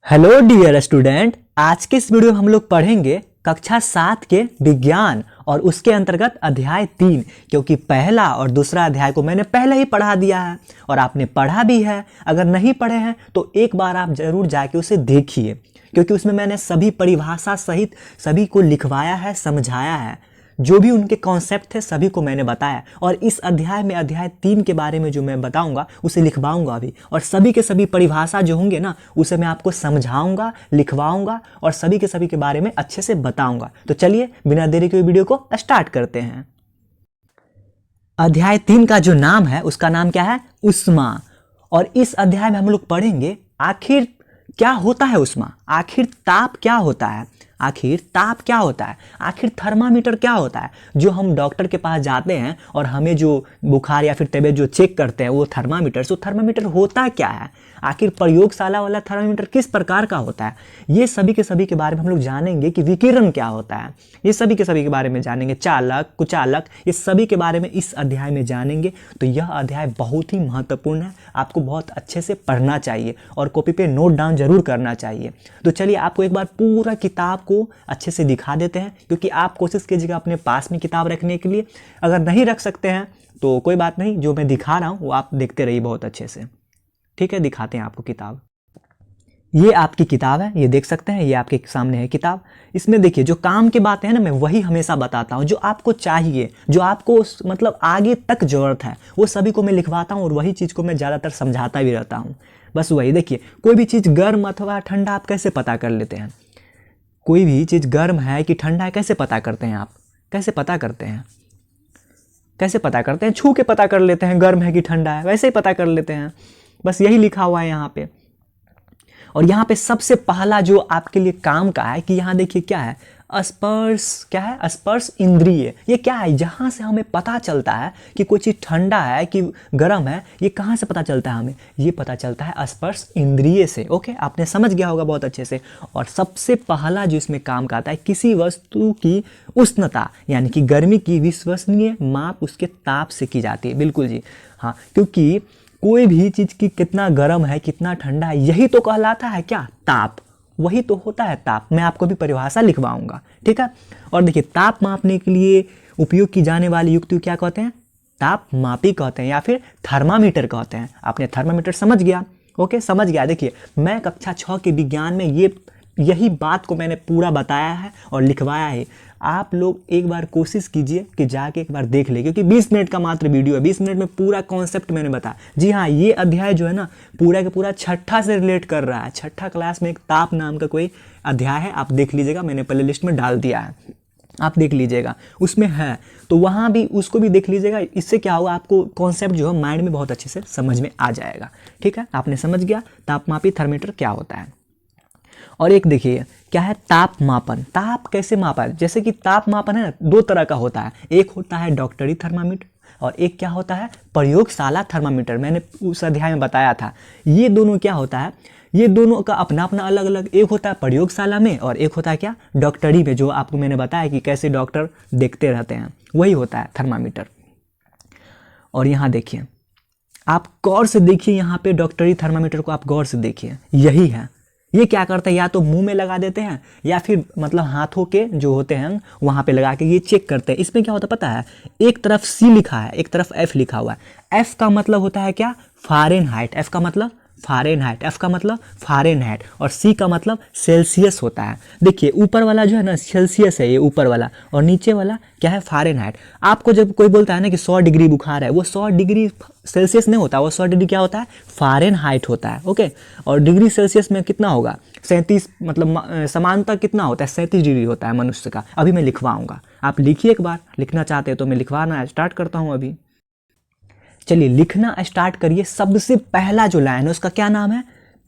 Hello dear student, आज के इस वीडियो में हम लोग पढ़ेंगे कक्षा 7 के विज्ञान और उसके अंतर्गत अध्याय 3। क्योंकि पहला और दूसरा अध्याय को मैंने पहले ही पढ़ा दिया है और आपने पढ़ा भी है। अगर नहीं पढ़े हैं तो एक बार आप जरूर जाके उसे देखिए, क्योंकि उसमें मैंने सभी परिभाषा सहित सभी को लिखवाया है, समझाया है। जो भी उनके कॉन्सेप्ट थे सभी को मैंने बताया और इस अध्याय में अध्याय 3 के बारे में जो मैं बताऊंगा उसे लिखवाऊंगा भी, और सभी के सभी परिभाषा जो होंगे ना उसे मैं आपको समझाऊंगा, लिखवाऊंगा और सभी के सभी के बारे में अच्छे से बताऊंगा। तो चलिए बिना देरी के वीडियो को स्टार्ट करते हैं। अध्याय 3 का जो नाम है उसका नाम क्या है? ऊष्मा। और इस अध्याय में हम लोग पढ़ेंगे आखिर क्या होता है ऊष्मा, आखिर ताप क्या होता है, आखिर ताप क्या होता है, आखिर थर्मामीटर क्या होता है। जो हम डॉक्टर के पास जाते हैं और हमें जो बुखार या फिर तबीयत जो चेक करते हैं वो थर्मामीटर, तो थर्मामीटर होता क्या है, आखिर प्रयोगशाला वाला थर्मामीटर किस प्रकार का होता है, ये सभी के सभी के बारे में हम लोग जानेंगे। कि विकिरण क्या होता है, ये सभी के सभी के बारे में जानेंगे। चालक, कुचालक, ये सभी के बारे में इस अध्याय में जानेंगे। तो यह अध्याय बहुत ही महत्वपूर्ण है, आपको बहुत अच्छे से पढ़ना चाहिए और कॉपी पे नोट डाउन जरूर करना चाहिए। तो चलिए आपको एक बार पूरा किताब को अच्छे से दिखा देते हैं, क्योंकि आप कोशिश कीजिएगा अपने पास में किताब रखने के लिए। अगर नहीं रख सकते हैं तो कोई बात नहीं, जो मैं दिखा रहा हूँ वो आप देखते रहिए बहुत अच्छे से। ठीक है, दिखाते हैं आपको किताब। ये आपकी किताब है, ये देख सकते हैं, ये आपके सामने है किताब। इसमें देखिए जो काम की बातें हैं ना, मैं वही हमेशा बताता हूँ, जो आपको चाहिए, जो आपको मतलब आगे तक जरूरत है, वो सभी को मैं लिखवाता हूँ और वही चीज़ को मैं ज़्यादातर समझाता भी रहता हूँ। बस वही देखिए, कोई भी चीज़ गर्म अथवा ठंडा आप कैसे पता कर लेते हैं? कोई भी चीज़ गर्म है कि ठंडा है कैसे पता करते हैं आप? कैसे पता करते हैं? कैसे पता करते हैं? छू के पता कर लेते हैं गर्म है कि ठंडा है, वैसे ही पता कर लेते हैं। बस यही लिखा हुआ है यहाँ पे। और यहाँ पे सबसे पहला जो आपके लिए काम का है कि यहाँ देखिए क्या है, स्पर्श। क्या है? स्पर्श इंद्रिय। ये क्या है? जहाँ से हमें पता चलता है कि कोई चीज़ ठंडा है कि गर्म है, ये कहाँ से पता चलता है हमें? ये पता चलता है स्पर्श इंद्रिय से। ओके, आपने समझ गया होगा बहुत अच्छे से। और सबसे पहला जो इसमें काम का आता है, किसी वस्तु की उष्णता यानी कि गर्मी की विश्वसनीय माप उसके ताप से की जाती है। बिल्कुल जी हाँ, क्योंकि कोई भी चीज़ की कितना गर्म है कितना ठंडा है, यही तो कहलाता है क्या? ताप। वही तो होता है ताप। मैं आपको भी परिभाषा लिखवाऊंगा, ठीक है। और देखिए ताप मापने के लिए उपयोग की जाने वाली युक्ति क्या कहते हैं? ताप मापी कहते हैं या फिर थर्मामीटर कहते हैं। आपने थर्मामीटर समझ गया? ओके, समझ गया। देखिए मैं कक्षा 6 के विज्ञान में यही बात को मैंने पूरा बताया है और लिखवाया है। आप लोग एक बार कोशिश कीजिए कि जाके एक बार देख ले, क्योंकि 20 मिनट का मात्र वीडियो है, 20 मिनट में पूरा कॉन्सेप्ट मैंने बताया। जी हाँ, ये अध्याय जो है ना पूरा का पूरा छठा से रिलेट कर रहा है। छठा क्लास में एक ताप नाम का कोई अध्याय है, आप देख लीजिएगा, मैंने प्ले लिस्ट में डाल दिया है, आप देख लीजिएगा उसमें है। तो वहाँ भी उसको भी देख लीजिएगा। इससे क्या होगा, आपको कॉन्सेप्ट जो है माइंड में बहुत अच्छे से समझ में आ जाएगा। ठीक है, आपने समझ गया तापमापी थर्मामीटर क्या होता है। और एक देखिए क्या है, ताप मापन। ताप कैसे मापा? जैसे कि ताप मापन है ना, दो तरह का होता है। एक होता है डॉक्टरी थर्मामीटर और एक क्या होता है, प्रयोगशाला थर्मामीटर। मैंने उस अध्याय में बताया था। ये दोनों क्या होता है, ये दोनों का अपना अपना अलग अलग, एक होता है प्रयोगशाला में और एक होता है क्या, डॉक्टरी में, जो आपको मैंने बताया कि कैसे डॉक्टर देखते रहते हैं, वही होता है थर्मामीटर। और यहाँ देखिए, आप गौर से देखिए, यहाँ पे डॉक्टरी थर्मामीटर को आप गौर से देखिए, यही है। ये क्या करते हैं, या तो मुंह में लगा देते हैं या फिर मतलब हाथों के जो होते हैं वहाँ पे लगा के ये चेक करते हैं। इसमें क्या होता है पता है, एक तरफ सी लिखा है, एक तरफ एफ लिखा हुआ है। एफ का मतलब होता है क्या, फ़ारेनहाइट। एफ का मतलब फ़ारेनहाइट, एफ का मतलब फ़ारेनहाइट, और सी का मतलब सेल्सियस होता है। देखिए ऊपर वाला जो है ना सेल्सियस है, ये ऊपर वाला, और नीचे वाला क्या है, फ़ारेनहाइट। आपको जब कोई बोलता है ना कि 100 डिग्री बुखार है, वो 100 डिग्री सेल्सियस नहीं होता, वो 100 डिग्री क्या होता है, फ़ारेनहाइट होता है। ओके, और डिग्री सेल्सियस में कितना होगा, 37, मतलब समानता कितना होता है, 37 डिग्री होता है मनुष्य का। अभी मैं लिखवाऊंगा, आप लिखिए एक बार। लिखना चाहते हैं तो मैं लिखवाना स्टार्ट करता हूँ अभी। चलिए लिखना स्टार्ट करिए। सबसे पहला जो लाइन है उसका क्या नाम है,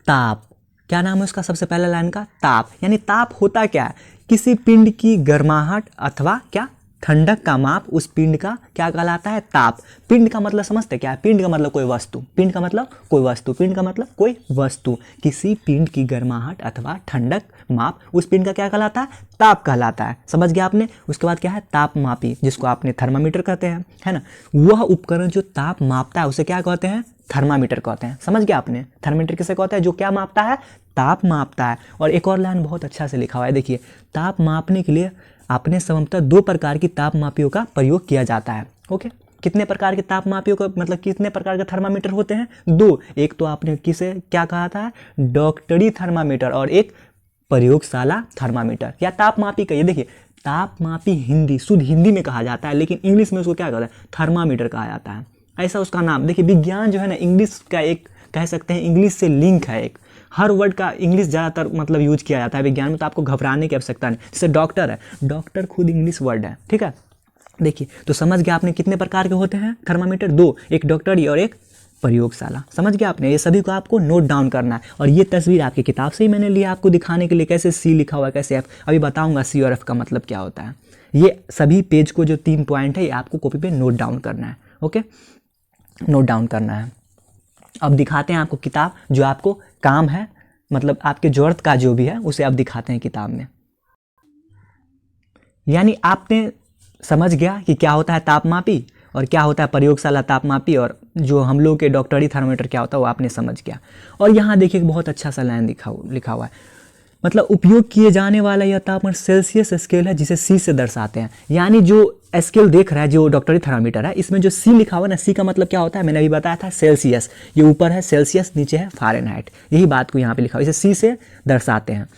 ताप। क्या नाम है उसका सबसे पहला लाइन का, ताप। यानी ताप होता क्या है, किसी पिंड की गर्माहट अथवा क्या, ठंडक का माप उस पिंड का क्या कहलाता है? ताप। पिंड का मतलब समझते क्या है? पिंड का मतलब कोई वस्तु, पिंड का मतलब कोई वस्तु, पिंड का मतलब कोई वस्तु। किसी पिंड की गर्माहट अथवा ठंडक माप उस पिंड का क्या कहलाता है? ताप कहलाता है। समझ गया आपने? उसके बाद क्या है? तापमापी, जिसको आपने थर्मामीटर कहते हैं, है ना। वह उपकरण जो ताप मापता है उसे क्या कहते हैं? थर्मामीटर कहते हैं। समझ गया आपने? थर्मामीटर किसे कहते हैं? जो क्या मापता है? ताप मापता है। और एक और लाइन बहुत अच्छा से लिखा हुआ है, देखिए, ताप मापने के लिए अपने संभवतः 2 प्रकार की ताप मापियों का प्रयोग किया जाता है। ओके, कितने प्रकार के ताप मापियों का मतलब कितने प्रकार के थर्मामीटर होते हैं? 2। एक तो आपने किसे क्या कहा था? डॉक्टरी थर्मामीटर, और एक प्रयोगशाला थर्मामीटर या तापमापी कहिए। देखिए, तापमापी हिंदी, शुद्ध हिंदी में कहा जाता है, लेकिन इंग्लिश में उसको क्या कहते हैं? थर्मामीटर कहा जाता है। ऐसा उसका नाम। देखिए, विज्ञान जो है ना, इंग्लिश का एक कह सकते हैं, इंग्लिश से लिंक है। एक हर वर्ड का इंग्लिश ज़्यादातर मतलब यूज किया जाता है विज्ञान में, तो आपको घबराने की आवश्यकता नहीं। जैसे डॉक्टर है, डॉक्टर खुद इंग्लिश वर्ड है, ठीक है। देखिए, तो समझ गया आपने कितने प्रकार के होते हैं थर्मामीटर? 2, एक डॉक्टरी और एक प्रयोगशाला। समझ गया आपने? ये सभी को आपको नोट डाउन करना है। और ये तस्वीर आपकी किताब से ही मैंने लिया आपको दिखाने के लिए, कैसे सी लिखा हुआ है, कैसे एफ। अभी बताऊंगा सी और एफ का मतलब क्या होता है। ये सभी पेज को जो 3 पॉइंट है, ये आपको कॉपी पे नोट डाउन करना है। ओके, नोट डाउन करना है। अब दिखाते हैं आपको किताब, जो आपको काम है, मतलब आपके ज़रूरत का जो भी है उसे आप दिखाते हैं किताब में। यानी आपने समझ गया कि क्या होता है तापमापी और क्या होता है प्रयोगशाला तापमापी, और जो हम लोग के डॉक्टरी थर्मामीटर क्या होता है वो आपने समझ गया। और यहाँ देखिए बहुत अच्छा सा लाइन लिखा हुआ है, मतलब उपयोग किए जाने वाला यह तापमान सेल्सियस स्केल है, जिसे सी से दर्शाते हैं। यानी जो स्केल देख रहा है, जो डॉक्टरी थर्मामीटर है, इसमें जो सी लिखा हुआ है ना, सी का मतलब क्या होता है? मैंने अभी बताया था, सेल्सियस। ये ऊपर है सेल्सियस, नीचे है फ़ारेनहाइट। यही बात को यहाँ पे लिखा हुआ है, इसे सी से दर्शाते हैं।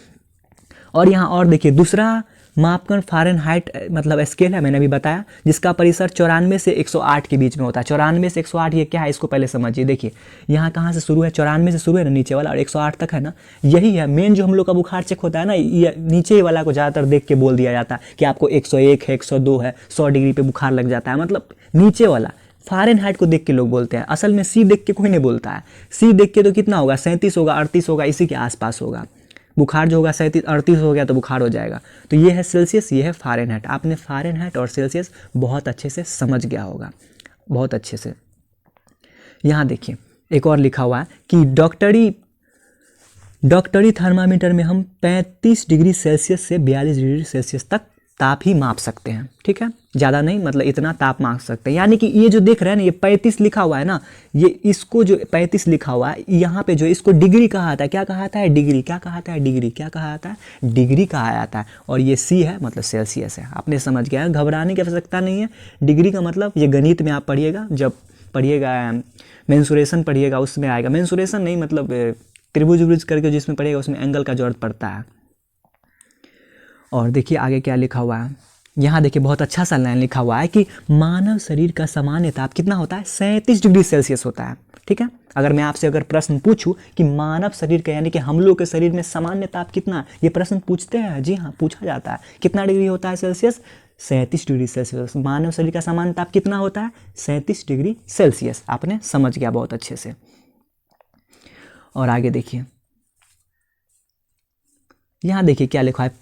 और यहाँ और देखिए, दूसरा मापकन फ़ारेनहाइट मतलब स्केल है, मैंने अभी बताया, जिसका परिसर 94 से 108 के बीच में होता है। 94 से 108 ये क्या है, इसको पहले समझिए। देखिए, यहाँ कहाँ से शुरू है? 94 से शुरू है ना नीचे वाला, और 108 तक है ना, यही है मेन जो हम लोग का बुखार चेक होता है ना। ये नीचे वाला को ज़्यादातर देख के बोल दिया जाता है कि आपको 101 है, 102 है, 100 डिग्री पे बुखार लग जाता है, मतलब नीचे वाला फ़ारेनहाइट को देख के लोग बोलते हैं। असल में सी देख के कोई नहीं बोलता है। सी देख के तो कितना होगा? 37 होगा, 38 होगा, इसी के आसपास होगा। बुखार जो होगा 37 38 हो गया तो बुखार हो जाएगा। तो ये है सेल्सियस, ये है फ़ारेनहाइट। आपने फ़ारेनहाइट और सेल्सियस बहुत अच्छे से समझ गया होगा, बहुत अच्छे से। यहाँ देखिए एक और लिखा हुआ है कि डॉक्टरी थर्मामीटर में हम 35 डिग्री सेल्सियस से 42 डिग्री सेल्सियस तक ताप ही माप सकते हैं, ठीक है, ज़्यादा नहीं, मतलब इतना ताप माप सकते हैं। यानी कि ये जो देख रहे हैं ना, ये 35 लिखा हुआ है ना, ये इसको जो 35 लिखा हुआ है यहाँ पे, जो इसको डिग्री कहा जाता है। क्या कहा जाता है? डिग्री। क्या कहा जाता है? डिग्री। क्या कहा जाता है? डिग्री कहा जाता है। और ये सी है, मतलब सेल्सियस है। आपने समझ गया है, घबराने की आवश्यकता नहीं है। डिग्री का मतलब ये गणित में आप पढ़िएगा, जब पढ़िएगा मेंसुरेशन पढ़िएगा उसमें आएगा। मेंसुरेशन नहीं, मतलब त्रिभुज उभुज करके जिसमें पढ़ेगा उसमें एंगल का जरूरत पड़ता है। और देखिए आगे क्या लिखा हुआ है, यहाँ देखिए बहुत अच्छा सा लाइन लिखा हुआ है कि मानव शरीर का सामान्य ताप कितना होता है? 37 डिग्री सेल्सियस होता है, ठीक है। अगर मैं आपसे अगर प्रश्न पूछूं कि मानव शरीर का, यानी कि हम लोग के शरीर में सामान्य ताप कितना है, ये प्रश्न पूछते हैं, जी हाँ पूछा जाता है। कितना डिग्री होता है सेल्सियस? 37 degree Celsius. मानव शरीर का सामान्य ताप कितना होता है? 37 डिग्री सेल्सियस। आपने समझ गया बहुत अच्छे से। और आगे देखिए, यहाँ देखिए क्या लिखा है,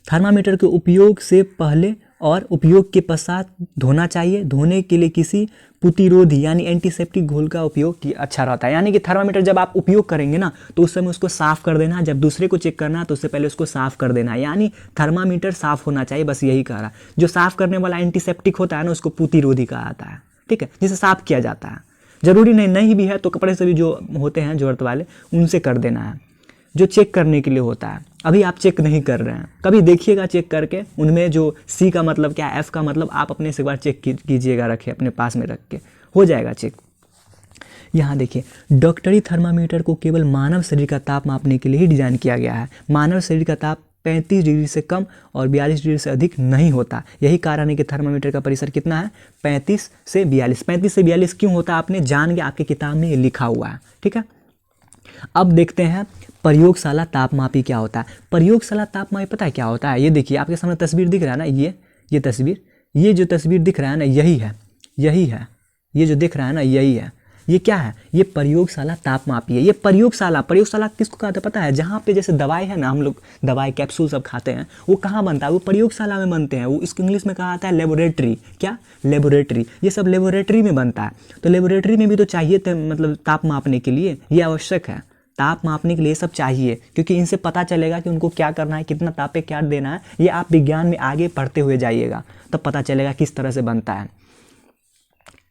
थर्मामीटर के उपयोग से पहले और उपयोग के पश्चात धोना चाहिए। धोने के लिए किसी प्रतिरोधी यानी एंटीसेप्टिक घोल का उपयोग अच्छा रहता है। यानी कि थर्मामीटर जब आप उपयोग करेंगे ना, तो उस समय उसको साफ़ कर देना। जब दूसरे को चेक करना है तो उससे पहले उसको साफ़ कर देना। यानी थर्मामीटर साफ़ होना चाहिए, बस यही कह रहा। जो साफ़ करने वाला एंटीसेप्टिक होता है ना, उसको प्रतिरोधी कहा जाता है, ठीक है, जिसे साफ़ किया जाता है। ज़रूरी नहीं भी है तो कपड़े से भी जो होते हैं ज़रूरत वाले, उनसे कर देना है। जो चेक करने के लिए होता है, अभी आप चेक नहीं कर रहे हैं, कभी देखिएगा चेक करके। उनमें जो सी का मतलब क्या है, एफ का मतलब आप अपने से एक बार चेक कीजिएगा, रखे अपने पास में रख के, हो जाएगा चेक। यहाँ देखिए, डॉक्टरी थर्मामीटर को केवल मानव शरीर का ताप मापने के लिए ही डिज़ाइन किया गया है। मानव शरीर का ताप 35 डिग्री से कम और 42 डिग्री से अधिक नहीं होता। यही कारण है कि थर्मामीटर का परिसर कितना है? 35 से 42। 35 से 42 क्यों होता है आपने जान के, आपके किताब में ये लिखा हुआ है, ठीक है। अब देखते हैं प्रयोगशाला तापमापी क्या होता है। प्रयोगशाला तापमापी पता है क्या होता है? ये देखिए आपके सामने तस्वीर दिख रहा है ना, ये तस्वीर, ये जो तस्वीर दिख रहा है ना, यही है, ये जो दिख रहा है ना, यही है। ये क्या है, ये प्रयोगशाला तापमापी है। ये प्रयोगशाला किसको कहते हैं पता है, जहाँ पे जैसे दवाई है ना, हम लोग दवाई कैप्सूल सब खाते हैं, वो कहाँ बनता है, वो प्रयोगशाला में बनते हैं। वो इसको इंग्लिश में कहा जाता है लेबोरेटरी। क्या, लेबोरेटरी, ये सब लेबोरेटरी में बनता है। तो लेबोरेटरी में भी तो चाहिए मतलब ताप मापने के लिए, ये आवश्यक है। ताप मापने के लिए सब चाहिए, क्योंकि इनसे पता चलेगा कि उनको क्या करना है, कितना ताप पे क्या देना है। ये आप विज्ञान में आगे पढ़ते हुए जाइएगा, तब पता चलेगा किस तरह से बनता है।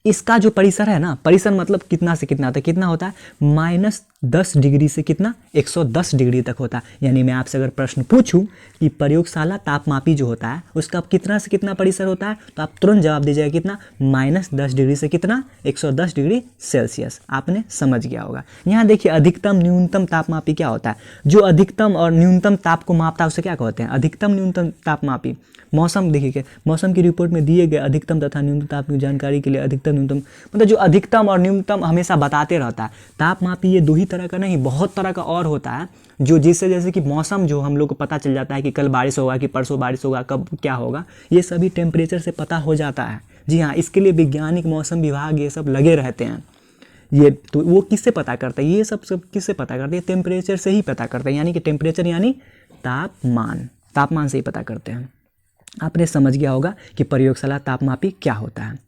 इसका जो परिसर है ना, परिसर मतलब कितना से कितना होता है, कितना होता है, -10 डिग्री से कितना 110 डिग्री तक होता है। यानी मैं आपसे अगर प्रश्न पूछूं कि प्रयोगशाला तापमापी जो होता है उसका कितना से कितना परिसर होता है, तो आप तुरंत जवाब दीजिएगा कितना, -10 डिग्री से कितना 110 डिग्री सेल्सियस। आपने समझ गया होगा। यहाँ देखिए अधिकतम न्यूनतम तापमापी क्या होता है, जो अधिकतम और न्यूनतम ताप को मापता है उसे क्या कहते हैं, अधिकतम न्यूनतम तापमापी। मौसम देखिए, मौसम की रिपोर्ट में दिए गए अधिकतम तथा न्यूनतम ताप की जानकारी के लिए अधिकतम न्यूनतम, मतलब जो अधिकतम और न्यूनतम हमेशा बताते रहता है। तापमापी ये 2 ही तरह का नहीं, बहुत तरह का और होता है, जो जिससे जैसे कि मौसम जो हम लोग को पता चल जाता है कि कल बारिश होगा, कि परसों बारिश होगा, कब क्या होगा, ये सभी टेम्परेचर से पता हो जाता है। जी हाँ, इसके लिए वैज्ञानिक मौसम विभाग ये सब लगे रहते हैं। ये तो वो किससे पता करता है, ये सब किससे पता करते हैं, टेम्परेचर से ही पता करते हैं। यानी कि टेम्परेचर यानी तापमान से ही पता करते हैं। आपने समझ गया होगा कि प्रयोगशाला तापमापी क्या होता है,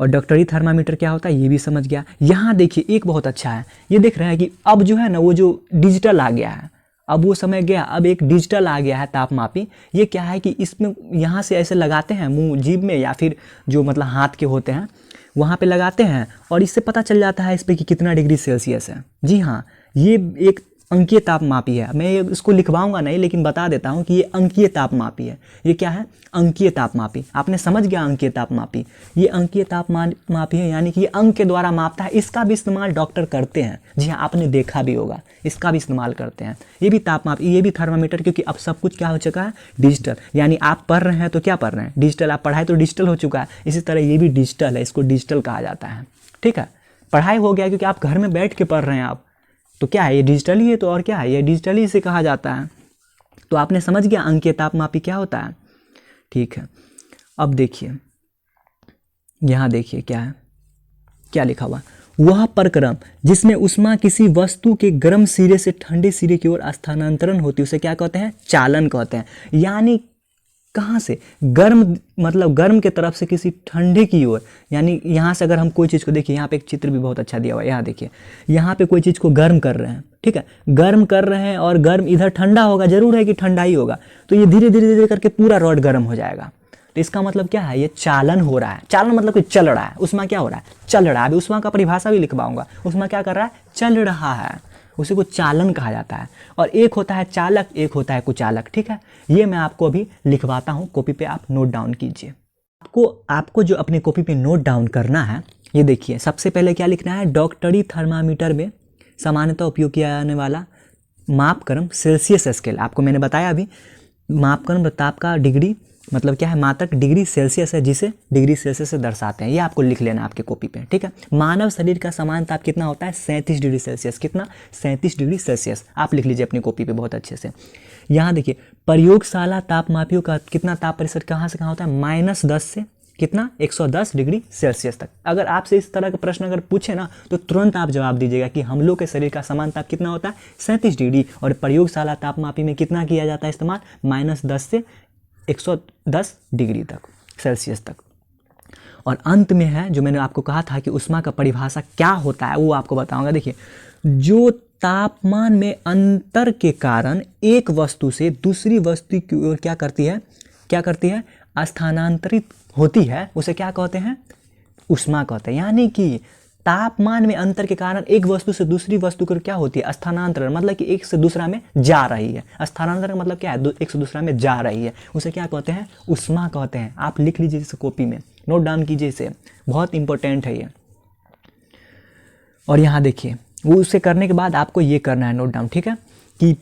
और डॉक्टरी थर्मामीटर क्या होता है ये भी समझ गया। यहाँ देखिए एक बहुत अच्छा है, ये देख रहे हैं कि अब जो है ना वो जो डिजिटल आ गया है, अब वो समय गया, अब एक डिजिटल आ गया है तापमापी। ये क्या है कि इसमें यहाँ से ऐसे लगाते हैं मुंह जीभ में, या फिर जो मतलब हाथ के होते हैं वहाँ पे लगाते हैं, और इससे पता चल जाता है इस पर कि कितना डिग्री सेल्सियस है। जी हाँ, ये एक अंकीय तापमापी है। मैं इसको लिखवाऊंगा नहीं, लेकिन बता देता हूँ कि ये अंकीय तापमापी है। ये क्या है, अंकीय तापमापी। आपने समझ गया अंकीय तापमापी, ये अंकीय तापमापी है, यानी कि ये अंक के द्वारा मापता है। इसका भी इस्तेमाल डॉक्टर करते हैं। जी हाँ, आपने देखा भी होगा, इसका भी इस्तेमाल करते हैं। ये भी तापमापी, ये भी थर्मामीटर, क्योंकि अब सब कुछ क्या हो चुका है, डिजिटल। यानी आप पढ़ रहे हैं तो क्या पढ़ रहे हैं, डिजिटल। आप पढ़ाई तो डिजिटल हो चुका है, इसी तरह ये भी डिजिटल है, इसको डिजिटल कहा जाता है। ठीक है, पढ़ाई हो गया क्योंकि आप घर में बैठ के पढ़ रहे हैं आप, तो क्या है, ये डिजिटल ही है, तो और क्या है, ये डिजिटल ही इसे कहा जाता है। तो आपने समझ गया अंकीय तापमापी क्या होता है। ठीक है, अब देखिए यहाँ देखिए क्या है, क्या लिखा हुआ, वह प्रक्रम जिसमें उष्मा किसी वस्तु के गर्म सिरे से ठंडे सिरे की ओर स्थानांतरण होती है उसे क्या कहते हैं, चालन कहते हैं। यानी कहाँ से, गर्म, मतलब गर्म के तरफ से किसी ठंडे की ओर। यानी यहाँ से अगर हम कोई चीज़ को देखिए, यहाँ पे एक चित्र भी बहुत अच्छा दिया हुआ है, यहाँ देखिए, यहाँ पे कोई चीज़ को गर्म कर रहे हैं, ठीक है, गर्म कर रहे हैं, और गर्म इधर ठंडा होगा, जरूर है कि ठंडा ही होगा, तो ये धीरे धीरे धीरे करके पूरा रॉड गर्म हो जाएगा। तो इसका मतलब क्या है, ये चालन हो रहा है। चालन मतलब कि चल रहा है, उष्मा क्या हो रहा है, चल रहा है। अभी उष्मा का परिभाषा भी लिखवाऊंगा, उष्मा क्या कर रहा है, चल रहा है, उसी को चालन कहा जाता है। और एक होता है चालक, एक होता है कुचालक। ठीक है, ये मैं आपको अभी लिखवाता हूँ, कॉपी पे आप नोट डाउन कीजिए। आपको जो अपने कॉपी पे नोट डाउन करना है, ये देखिए, सबसे पहले क्या लिखना है, डॉक्टरी थर्मामीटर में सामान्यतः उपयोग किया जाने वाला मापक्रम सेल्सियस स्केल। आपको मैंने बताया अभी, मापक्रम ताप का डिग्री मतलब क्या है, मात्रक डिग्री सेल्सियस है, जिसे डिग्री सेल्सियस से दर्शाते हैं। ये आपको लिख लेना आपके कॉपी पे। ठीक है, मानव शरीर का सामान्य ताप कितना होता है, 37 डिग्री सेल्सियस। कितना, 37 डिग्री सेल्सियस। आप लिख लीजिए अपनी कॉपी पे बहुत अच्छे से। यहाँ देखिए, प्रयोगशाला तापमापियों का कितना ताप परिसर कहाँ से कहाँ होता है, -10 से कितना, 110 डिग्री सेल्सियस तक। अगर आपसे इस तरह का प्रश्न अगर पूछे ना, तो तुरंत आप जवाब दीजिएगा कि हम लोग के शरीर का सामान्य ताप कितना होता है, 37 डिग्री, और प्रयोगशाला तापमापी में कितना किया जाता है इस्तेमाल, -10 से 110 डिग्री तक, सेल्सियस तक। और अंत में है जो मैंने आपको कहा था कि उष्मा का परिभाषा क्या होता है, वो आपको बताऊंगा। देखिए, जो तापमान में अंतर के कारण एक वस्तु से दूसरी वस्तु की ओर क्या करती है, स्थानांतरित होती है, उसे क्या कहते हैं, उष्मा कहते हैं। यानी कि तापमान में अंतर के कारण एक वस्तु से दूसरी वस्तु को क्या होती है, स्थानांतरण, मतलब कि एक से दूसरा में जा रही है। स्थानांतरण मतलब क्या है, एक से दूसरा में जा रही है, उसे क्या कहते हैं, उष्मा कहते हैं। आप लिख लीजिए इसे कॉपी में, नोट डाउन कीजिए इसे, बहुत इंपॉर्टेंट है ये। और यहाँ देखिए, वो उसे करने के बाद आपको ये करना है नोट डाउन, ठीक है, कि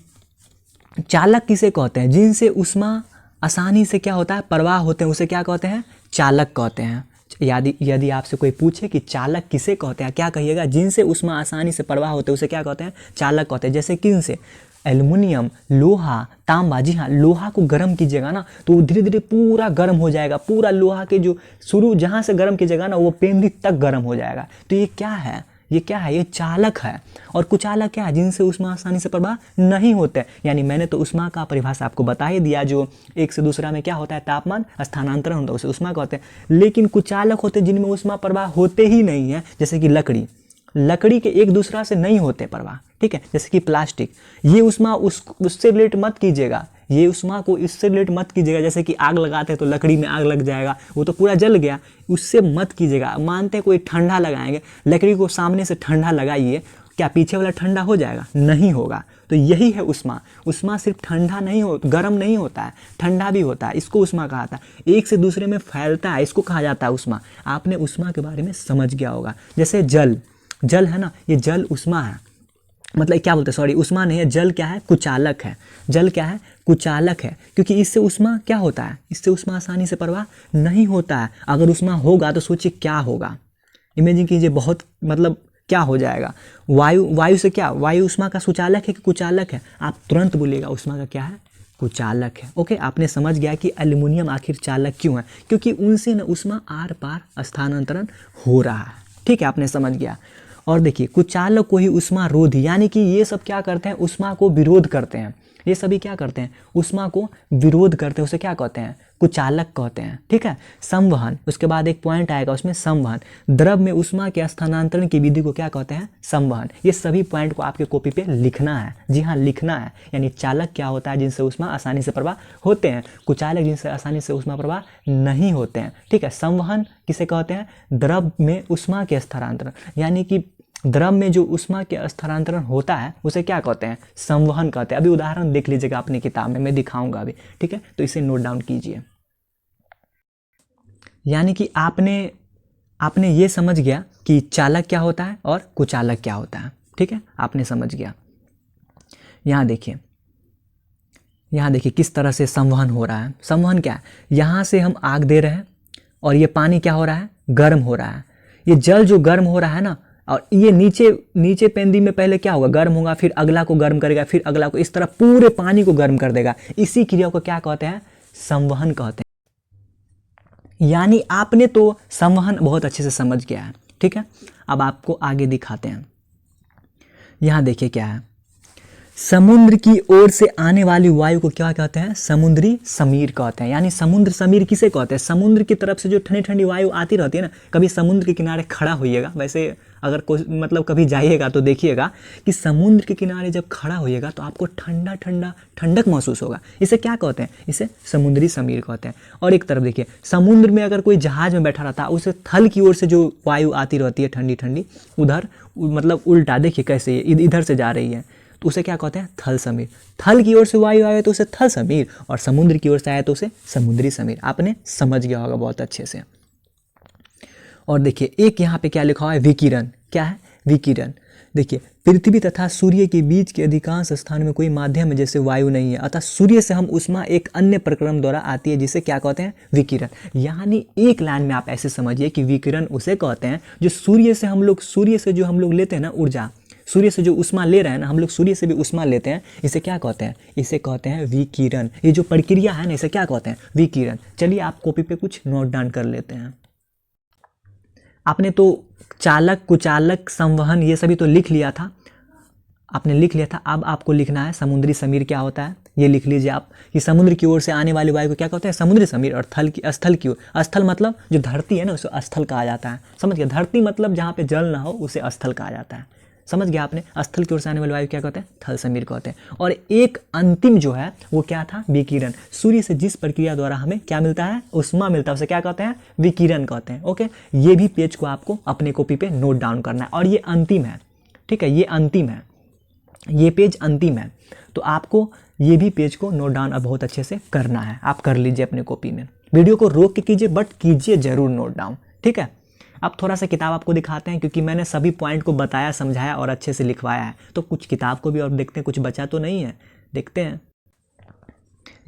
चालक किसे कहते हैं, जिनसे उष्मा आसानी से क्या होता है, प्रवाह होते हैं, उसे क्या कहते हैं, चालक कहते हैं। यदि आपसे कोई पूछे कि चालक किसे कहते हैं, क्या कहिएगा, जिनसे उष्मा आसानी से प्रवाह होते हैं उसे क्या कहते हैं, चालक कहते हैं। जैसे किन से, एल्युमिनियम, लोहा, तांबा, जी हाँ, लोहा को गर्म कीजिएगा ना तो वो धीरे धीरे पूरा गर्म हो जाएगा, पूरा लोहा के जो शुरू जहाँ से गर्म कीजिएगा ना वो पेंदी तक गर्म हो जाएगा। तो ये क्या है, ये क्या है, ये चालक है। और कुचालक क्या है, जिनसे ऊष्मा आसानी से प्रवाह नहीं होते। यानी मैंने तो ऊष्मा का परिभाषा आपको बता ही दिया, जो एक से दूसरा में क्या होता है, तापमान स्थानांतरण होता है, उसे ऊष्मा कहते हैं। लेकिन कुचालक होते हैं जिनमें ऊष्मा प्रवाह होते ही नहीं है, जैसे कि लकड़ी के एक दूसरा से नहीं होते प्रवाह, ठीक है। जैसे कि प्लास्टिक, ये ऊष्मा उससे रिलेट मत कीजिएगा, ये ऊष्मा को इससे रिलेट मत कीजिएगा। जैसे कि आग लगाते हैं तो लकड़ी में आग लग जाएगा, वो तो पूरा जल गया, उससे मत कीजिएगा। मानते हैं कोई ठंडा लगाएंगे, लकड़ी को सामने से ठंडा लगाइए, क्या पीछे वाला ठंडा हो जाएगा? नहीं होगा। तो यही है ऊष्मा। ऊष्मा सिर्फ ठंडा नहीं हो, गर्म नहीं होता है, ठंडा भी होता है, इसको ऊष्मा कहा जाता है। एक से दूसरे में फैलता है, इसको कहा जाता है ऊष्मा। आपने ऊष्मा के बारे में समझ गया होगा। जैसे जल है ना, ये जल ऊष्मा है, मतलब क्या बोलते हैं, सॉरी, ऊष्मा नहीं है, जल क्या है, कुचालक है। जल क्या है, कुचालक है, क्योंकि इससे ऊष्मा क्या होता है, इससे ऊष्मा आसानी से प्रवाह नहीं होता है। अगर ऊष्मा होगा तो सोचिए क्या होगा, इमेजिन कीजिए, बहुत मतलब क्या हो जाएगा। वायु से क्या, वायु ऊष्मा का सुचालक है कि कुचालक है? आप तुरंत बोलिएगा ऊष्मा का क्या है, कुचालक है। ओके, आपने समझ गया कि एल्युमिनियम आखिर चालक क्यों है, क्योंकि उनसे ना ऊष्मा आर पार स्थानांतरण हो रहा है। ठीक है, आपने समझ गया। और देखिए, कुचालक को ही ऊष्मारोधी, यानी कि ये सब क्या करते हैं, ऊष्मा को विरोध करते हैं। ये सभी क्या करते हैं, ऊष्मा को विरोध करते हैं, उसे क्या कहते हैं, कुचालक कहते हैं। ठीक है। संवहन, उसके बाद एक पॉइंट आएगा उसमें, संवहन। द्रव में ऊष्मा के स्थानांतरण की विधि को क्या कहते हैं, संवहन। ये सभी पॉइंट को आपके कॉपी पे लिखना है, जी हाँ लिखना है। यानी चालक क्या होता है, जिनसे ऊष्मा आसानी से प्रवाह होते हैं, कुचालक जिनसे आसानी से ऊष्मा प्रवाह नहीं होते हैं। ठीक है। संवहन किसे कहते हैं, द्रव में ऊष्मा के स्थानांतरण, यानी कि द्रव में जो ऊष्मा के स्थानांतरण होता है उसे क्या कहते हैं, संवहन कहते हैं। अभी उदाहरण देख लीजिएगा अपनी किताब में, मैं दिखाऊंगा अभी। ठीक है, तो इसे नोट डाउन कीजिए। यानी कि आपने ये समझ गया कि चालक क्या होता है और कुचालक क्या होता है। ठीक है, आपने समझ गया। यहाँ देखिए किस तरह से संवहन हो रहा है। संवहन क्या है, यहाँ से हम आग दे रहे हैं और ये पानी क्या हो रहा है, गर्म हो रहा है। ये जल जो गर्म हो रहा है ना, और ये नीचे पेंदी में पहले क्या होगा, गर्म होगा, फिर अगला को गर्म करेगा, फिर अगला को, इस तरह पूरे पानी को गर्म कर देगा। इसी क्रिया को क्या कहते हैं, संवहन कहते हैं। यानी आपने तो संवहन बहुत अच्छे से समझ गया है। ठीक है, अब आपको आगे दिखाते हैं। यहाँ देखिए क्या है, समुद्र की ओर से आने वाली वायु को क्या कहते हैं, समुद्री समीर कहते हैं। यानी समुद्र समीर किसे कहते हैं, समुद्र की तरफ से जो ठंडी ठंडी वायु आती रहती है ना। कभी समुद्र के किनारे खड़ा होइएगा, वैसे अगर कोई मतलब कभी जाइएगा तो देखिएगा कि समुद्र के किनारे जब खड़ा होइएगा तो आपको ठंडा ठंडा ठंडक महसूस होगा। इसे क्या कहते हैं, इसे समुद्री समीर कहते हैं। और एक तरफ देखिए, समुद्र में अगर कोई जहाज में बैठा रहता है, उसे थल की ओर से जो वायु आती रहती है ठंडी ठंडी, उधर मतलब उल्टा देखिए कैसे इधर से जा रही है, तो उसे क्या कहते हैं, थल समीर। थल की ओर से वायु आए तो उसे थल समीर, और समुद्र की ओर से आए तो उसे समुद्री समीर। आपने समझ गया होगा बहुत अच्छे से। और देखिए एक यहाँ पे क्या लिखा हुआ है, विकिरण। क्या है, विकिरण। देखिए, पृथ्वी तथा सूर्य के बीच के अधिकांश स्थान में कोई माध्यम जैसे वायु नहीं है, अतः सूर्य से हम ऊष्मा एक अन्य प्रक्रम द्वारा आती है, जिसे क्या कहते हैं, विकिरण। यानी एक लाइन में आप ऐसे समझिए कि विकिरण उसे कहते हैं जो सूर्य से जो हम लोग लेते हैं ना ऊर्जा, सूर्य से जो ऊष्मा ले रहे हैं ना हम लोग, सूर्य से भी ऊष्मा लेते हैं, इसे क्या कहते हैं, इसे कहते हैं विकिरण। ये जो प्रक्रिया है ना, इसे क्या कहते हैं, विकिरण। चलिए आप कॉपी पे कुछ नोट डाउन कर लेते हैं। आपने तो चालक, कुचालक, संवहन ये सभी तो लिख लिया था, आपने लिख लिया था। अब आपको लिखना है समुद्री समीर क्या होता है। ये लिख लीजिए आप कि समुद्र की ओर से आने वाली वायु को क्या कहते हैं, समुद्री समीर। और स्थल की ओर, स्थल मतलब जो धरती है ना उसे स्थल कहा जाता है। समझ गया, धरती मतलब जहाँ पे जल ना हो उसे स्थल कहा जाता है। समझ गया आपने, स्थल की ओर से आने वाली वायु क्या कहते हैं, थल समीर कहते हैं। और एक अंतिम जो है वो क्या था, विकिरण। सूर्य से जिस प्रक्रिया द्वारा हमें क्या मिलता है, ऊष्मा मिलता है, उसे क्या कहते हैं, विकिरण कहते हैं। ओके, ये भी पेज को आपको अपने कॉपी पे नोट डाउन करना है। और ये अंतिम है, ठीक है, ये अंतिम है, ये पेज अंतिम है। तो आपको ये भी पेज को नोट डाउन अब बहुत अच्छे से करना है। आप कर लीजिए अपने कॉपी में, वीडियो को रोक के कीजिए, बट कीजिए जरूर नोट डाउन। ठीक है, अब थोड़ा सा किताब आपको दिखाते हैं, क्योंकि मैंने सभी पॉइंट को बताया, समझाया और अच्छे से लिखवाया है। तो कुछ किताब को भी और देखते हैं, कुछ बचा तो नहीं है, देखते हैं।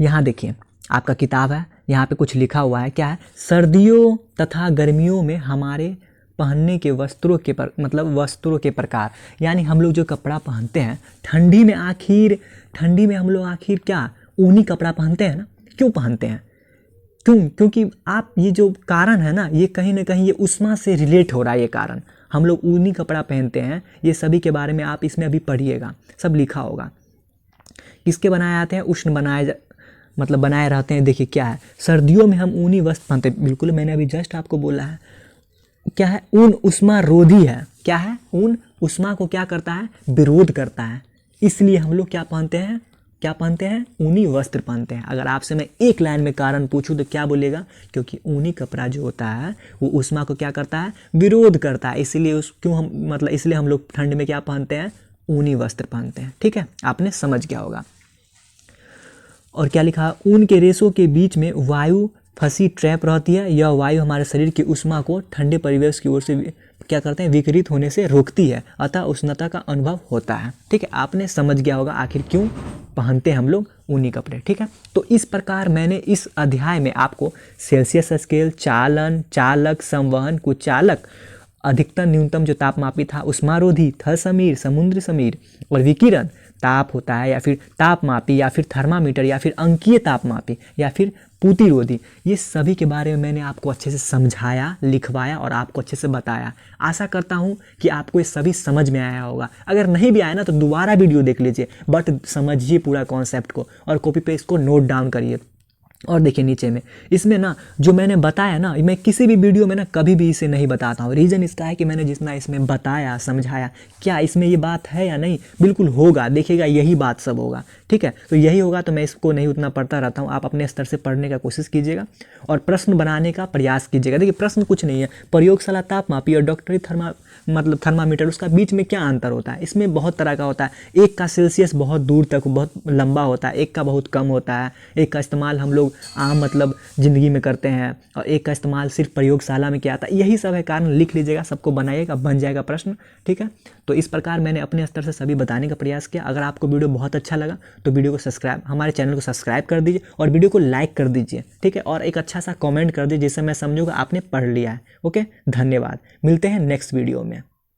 यहाँ देखिए आपका किताब है, यहाँ पे कुछ लिखा हुआ है। क्या है, सर्दियों तथा गर्मियों में हमारे पहनने के वस्त्रों के मतलब वस्त्रों के प्रकार, यानी हम लोग जो कपड़ा पहनते हैं ठंडी में हम लोग आखिर क्या ऊनी कपड़ा पहनते हैं ना। क्यों पहनते हैं? क्योंकि आप ये जो कारण है ना, ये कहीं ना कहीं ये ऊष्मा से रिलेट हो रहा है। ये कारण हम लोग ऊनी कपड़ा पहनते हैं, ये सभी के बारे में आप इसमें अभी पढ़िएगा, सब लिखा होगा। किसके बनाए आते हैं? उष्ण बनाए रहते हैं। देखिए क्या है, सर्दियों में हम ऊनी वस्त्र पहनते हैं। बिल्कुल मैंने अभी जस्ट आपको बोला है, क्या है? ऊन ऊष्मा रोधी है। क्या है? ऊन ऊष्मा को क्या करता है? विरोध करता है। इसलिए हम लोग क्या पहनते हैं? ऊनी वस्त्र पहनते हैं। अगर आपसे मैं एक लाइन में कारण पूछूं तो क्या बोलेगा? क्योंकि ऊनी कपड़ा जो होता है वो ऊष्मा को क्या करता है? विरोध करता है। इसलिए इसलिए हम लोग ठंड में क्या पहनते हैं? ऊनी वस्त्र पहनते हैं। ठीक है, आपने समझ गया होगा। और क्या लिखा? ऊन के रेशों के बीच में वायु फंसी ट्रैप रहती है। यह वायु हमारे शरीर की ऊष्मा को ठंडे परिवेश की ओर से क्या करते हैं? विकृत होने से रोकती है, अतः उष्णता का अनुभव होता है। ठीक है, आपने समझ गया होगा आखिर क्यों पहनते हैं हम लोग ऊनी कपड़े। ठीक है, तो इस प्रकार मैंने इस अध्याय में आपको सेल्सियस स्केल, चालन, चालक, संवहन, कुचालक, अधिकतम न्यूनतम जो तापमापी था, उष्मारोधी, थल समीर, समुद्र समीर, और विकिरण ताप होता है, या फिर तापमापी, या फिर थर्मामीटर, या फिर अंकीय तापमापी, या फिर पूतिरोधी, ये सभी के बारे में मैंने आपको अच्छे से समझाया, लिखवाया और आपको अच्छे से बताया। आशा करता हूँ कि आपको ये सभी समझ में आया होगा। अगर नहीं भी आया ना तो दोबारा वीडियो देख लीजिए, बट समझिए पूरा कॉन्सेप्ट को और कॉपी पेस्ट को नोट डाउन करिए। और देखिए नीचे में इसमें ना जो मैंने बताया ना, मैं किसी भी वीडियो में ना कभी भी इसे नहीं बताता हूँ। रीज़न इसका है कि मैंने जितना इसमें बताया, समझाया, क्या इसमें ये बात है या नहीं, बिल्कुल होगा, देखिएगा यही बात सब होगा। ठीक है, तो यही होगा, तो मैं इसको नहीं उतना पढ़ता रहता हूँ। आप अपने स्तर से पढ़ने का कोशिश कीजिएगा और प्रश्न बनाने का प्रयास कीजिएगा। देखिए प्रश्न कुछ नहीं है, प्रयोगशाला तापमापी और डॉक्टरी थर्मामीटर, उसका बीच में क्या अंतर होता है? इसमें बहुत तरह का होता है। एक का सेल्सियस बहुत दूर तक बहुत लंबा होता है, एक का बहुत कम होता है। एक का इस्तेमाल हम लोग आम ज़िंदगी में करते हैं और एक का इस्तेमाल सिर्फ प्रयोगशाला में किया आता है। यही सब है कारण, लिख लीजिएगा, सबको बनाइएगा, बन जाएगा प्रश्न। ठीक है, तो इस प्रकार मैंने अपने स्तर से सभी बताने का प्रयास किया। अगर आपको वीडियो बहुत अच्छा लगा तो वीडियो को हमारे चैनल को सब्सक्राइब कर दीजिए और वीडियो को लाइक कर दीजिए। ठीक है, और एक अच्छा सा कमेंट कर दीजिए जिससे मैं समझूंगा आपने पढ़ लिया है। ओके, धन्यवाद, मिलते हैं नेक्स्ट वीडियो में।